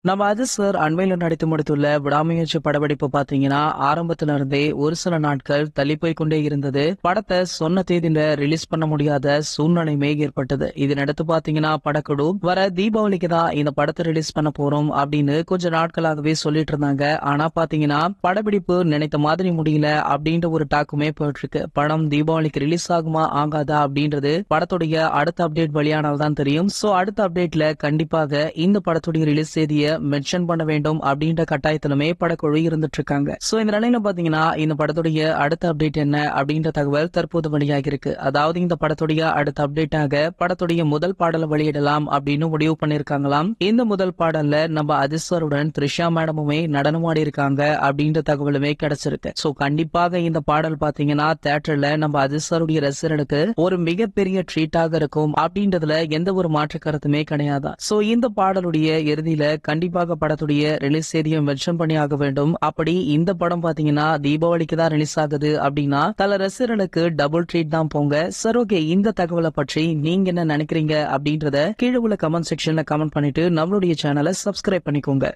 நம்ம அஜித் சார் அண்மையில நடித்து முடித்துள்ள விடாமுயற்சி படப்பிடிப்பு பாத்தீங்கன்னா ஆரம்பத்துல இருந்தே ஒரு சில நாட்கள் தள்ளி போய் கொண்டே இருந்தது. படத்தை சொன்ன தேதியில ரிலீஸ் பண்ண முடியாத சூழ்நிலையுமே ஏற்பட்டது. இதனடுத்து பாத்தீங்கன்னா படக்குழு வர தீபாவளிக்கு தான் இந்த படத்தை ரிலீஸ் பண்ண போறோம் அப்படின்னு கொஞ்ச நாட்களாகவே சொல்லிட்டு இருந்தாங்க. ஆனா பாத்தீங்கன்னா படப்பிடிப்பு நினைத்த மாதிரி முடியல அப்படின்ற ஒரு டாக்குமே போயிட்டு இருக்கு. படம் தீபாவளிக்கு ரிலீஸ் ஆகுமா ஆகாதா அப்படின்றது படத்துடைய அடுத்த அப்டேட் வெளியானால்தான் தெரியும். சோ அடுத்த அப்டேட்ல கண்டிப்பாக இந்த படத்துடைய ரிலீஸ் தேதியை மென்ஷன் பண்ண வேண்டும் அப்படின்ற கட்டாயத்திலுமே படக்குழு இருந்துட்டு இருக்காங்க. சோ இந்த நிலையில பாத்தீங்கன்னா இந்த படத்துடைய அடுத்த அப்டேட் என்ன அப்படின்ற தகவல் தற்போது வெளியாகி இருக்கு. அதாவது இந்த படத்துடைய அடுத்த அப்டேட்டாக படத்துடைய முதல் பாடலை வெளியிடலாம் அப்படின்னு முடிவு பண்ணிருக்காங்களாம். இந்த முதல் பாடல்ல நம்ம அஜித் சாருடன் த்ரிஷா மேடமுமே நடனமாடி இருக்காங்க அப்படின்ற தகவலுமே கிடைச்சிருக்கு. சோ கண்டிப்பாக இந்த பாடல் பாத்தீங்கன்னா தியேட்டர்ல நம்ம அஜித் சாருடைய ரசிகர்களுக்கு ஒரு மிகப்பெரிய ட்ரீட்டாக இருக்கும் அப்படின்றதுல எந்த ஒரு மாற்று கருத்துமே கிடையாது. சோ இந்த பாடலுடைய இறுதியில கண்டிப்பாக படத்துடைய ரிலீஸ் தேதியை மென்ஷன் பண்ணி ஆக வேண்டும். அப்படி இந்த படம் பாத்தீங்கன்னா தீபாவளிக்கு தான் ரிலீஸ் ஆகுது அப்படின்னா பல ரசிகர்களுக்கு டபுள் ட்ரீட் தான் போங்க. சரி, ஓகே, இந்த தகவலை பற்றி நீங்க என்ன நினைக்கிறீங்க அப்படின்றத கீழே உள்ள கமெண்ட் செக்ஷன்ல கமெண்ட் பண்ணிட்டு நம்மளுடைய சேனலை சப்ஸ்கிரைப் பண்ணிக்கோங்க.